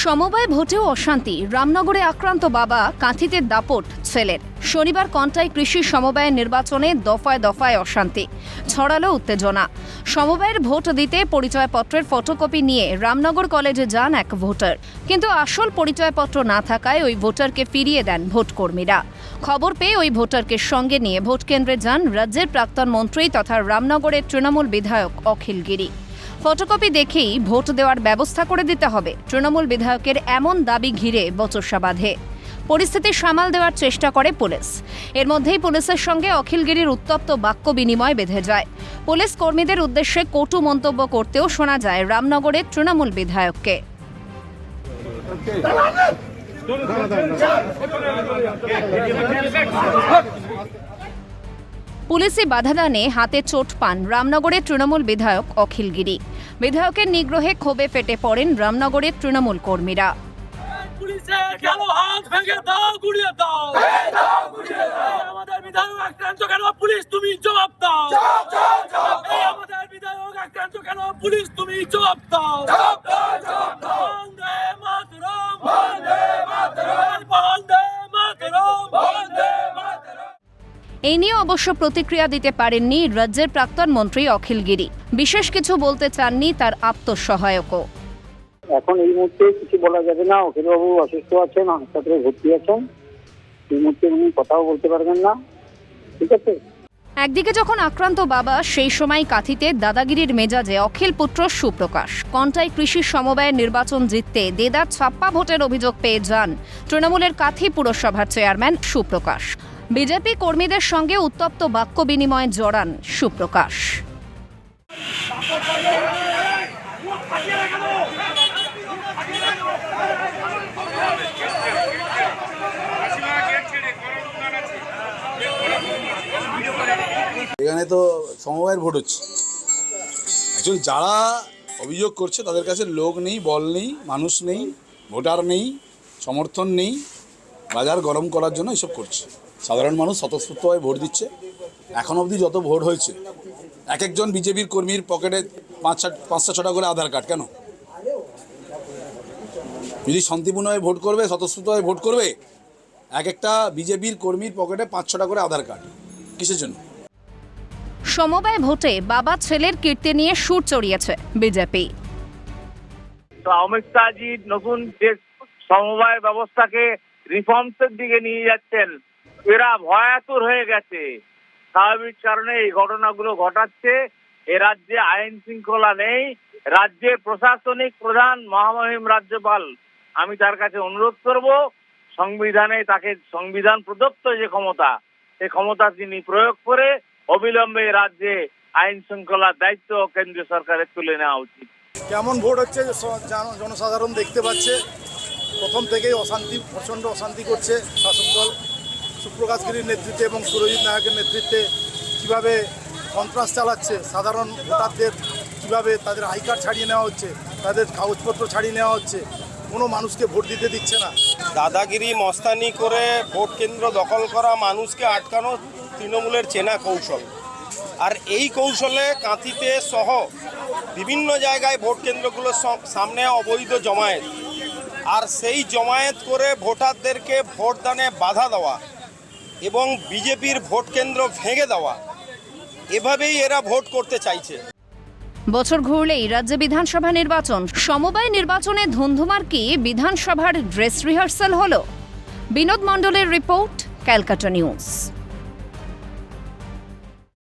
সমবায় ভোটেও অশান্তি, রামনগরে আক্রান্ত বাবা, কাঁথিতে দাপট ছেলের। শনিবার কন্টাই কৃষি সমবায়ের নির্বাচনে দফায় দফায় অশান্তি, ছড়ালো উত্তেজনা। সমবায়ের ভোট দিতে পরিচয়পত্রের ফটোকপি নিয়ে রামনগর কলেজে যান এক ভোটার, কিন্তু আসল পরিচয়পত্র না থাকায় ওই ভোটারকে ফিরিয়ে দেন ভোটকর্মীরা। খবর পেয়ে ওই ভোটারকে সঙ্গে নিয়ে ভোট কেন্দ্রে যান রাজ্যের প্রাক্তন মন্ত্রী তথা রামনগরের তৃণমূল বিধায়ক অখিল গিরি। ফটোকপি দেখেই ভোট দেওয়ার ব্যবস্থা করে দিতে হবে, তৃণমূল বিধায়কের এমন দাবি ঘিরে বচসা বাঁধে। পরিস্থিতি সামাল দেওয়ার চেষ্টা করে পুলিশ। এর মধ্যেই পুলিশের সঙ্গে অখিলগিরির উত্তপ্ত বাক্য বিনিময় বেঁধে যায়। পুলিশ কর্মীদের উদ্দেশ্যে কটু মন্তব্য করতেও শোনা যায় রামনগরের তৃণমূল বিধায়ককে। পুলিশি বাধাদানে হাতে চোট পান রামনগরের তৃণমূল বিধায়ক অখিল গিরি। বিধায়কের নিগ্রহে ক্ষোভে ফেটে পড়েন রামনগরের তৃণমূল কর্মীরা। আমাদের বিধায়ক আক্রান্ত কেন, পুলিশ তুমি জবাব দাও। আমাদের বিধায়ক আক্রান্ত কেন, পুলিশ তুমি জবাব দাও। বন্দে মাতরম, বন্দে মাতরম, বন্দে মাতরম, বন্দে মাতরম। এই নিয়ে অবশ্য প্রতিক্রিয়া দিতে পারেননি রাজ্যের প্রাক্তন মন্ত্রী অখিল গিরি। বিশেষ কিছু বলতে চাননি তার আত্মসহায়কও। এখন এই মুহূর্তে কিছু বলা যাবে না। অখিলবাবু অসুস্থ আছেন, হাসপাতালে ভর্তি আছেন, এই মুহূর্তে উনি কথাও বলতে পারবেন না। ঠিক আছে। একদিকে যখন আক্রান্ত বাবা, সেই সময় কাঁথিতে দাদাগিরির মেজাজে অখিল পুত্র সুপ্রকাশ। কন্টাই কৃষি সমবায়ের নির্বাচন জিততে দেদার ছাপ্পা ভোটের অভিযোগ পেয়ে যান তৃণমূলের কাঁথি পুরসভার চেয়ারম্যান সুপ্রকাশ। বিজেপি কর্মীদের সঙ্গে উত্তপ্ত বাক্য বিনিময়ে জড়ান সুপ্রকাশ। এখানে তো সমবায়ের ভোট হচ্ছে। অ্যাকচুয়ালি যারা অভিযোগ করছে তাদের কাছে লোক নেই, বল নেই, মানুষ নেই, ভোটার নেই, সমর্থন নেই, বাজার গরম করার জন্য এসব করছে। সাধারণ মানুষ স্বতঃস্ফূর্তভাবে ভোট দিচ্ছে। এখন অবধি যত ভোট হয়েছে, এক একজন বিজেপির কর্মীর পকেটে 5-6টা করে আধার কার্ড। কেন? যদি শান্তিপূর্ণভাবে ভোট করবে, স্বতঃস্ফূর্তভাবে ভোট করবে, এক একটা বিজেপির কর্মীর পকেটে 5-6টা করে আধার কার্ড কিসের জন্য? সমবায় ভোটে বাবা ছেলের কীর্তি নিয়ে সুর চড়িয়েছে বিজেপি। তো অমিত শাহজি নতুন যে সমবায় ব্যবস্থাকে রিফর্মসের দিকে নিয়ে যাচ্ছেন, এরা ভয়াতুর হয়ে গেছে। স্বাভাবিক কারণে এই ঘটনাগুলো ঘটাচ্ছে। এ রাজ্যে আইন শৃঙ্খলা নেই। রাজ্যে প্রশাসনিক প্রধান মহামহিম রাজ্যপাল, আমি তার কাছে অনুরোধ করব, সংবিধানে তাকে সংবিধান প্রদত্ত যে ক্ষমতা, সেই ক্ষমতা তিনি প্রয়োগ করে অবিলম্বে রাজ্যে আইন শৃঙ্খলার দায়িত্ব কেন্দ্রীয় সরকারের তুলে নেওয়া উচিত। কেমন ভোট হচ্ছে জনসাধারণ দেখতে পাচ্ছে। প্রথম থেকেই অশান্তি, প্রচণ্ড অশান্তি করছে শাসক দল। সুপ্রকাশ গিরির নেতৃত্বে এবং সুরজিৎ নায়কের নেতৃত্বে কীভাবে সন্ত্রাস চালাচ্ছে, সাধারণ ভোটারদের কীভাবে তাদের আই কার্ড ছাড়িয়ে নেওয়া হচ্ছে, তাদের কাগজপত্র ছাড়িয়ে নেওয়া হচ্ছে, কোনো মানুষকে ভোট দিতে দিচ্ছে না। দাদাগিরি মস্তানি করে ভোট কেন্দ্র দখল করা, মানুষকে আটকানো তৃণমূলের চেনা কৌশল। আর এই কৌশলে কাঁথিতে সহ বিভিন্ন জায়গায় ভোট কেন্দ্রগুলোর সামনে অবৈধ জমায়েত, আর সেই জমায়েত করে ভোটারদেরকে ভোটদানে বাধা দেওয়া এবং বিজেপির ভোট কেন্দ্র ভেঙে দেওয়া, এভাবেই এরা ভোট করতে চাইছে। বছর ঘুরলেই রাজ্যে বিধানসভা নির্বাচন। সমবায় নির্বাচনে ধুন্ধুমার কি বিধানসভার ড্রেস রিহার্সাল হলো? বিনোদ মণ্ডলের রিপোর্ট, ক্যালকাটা নিউজ।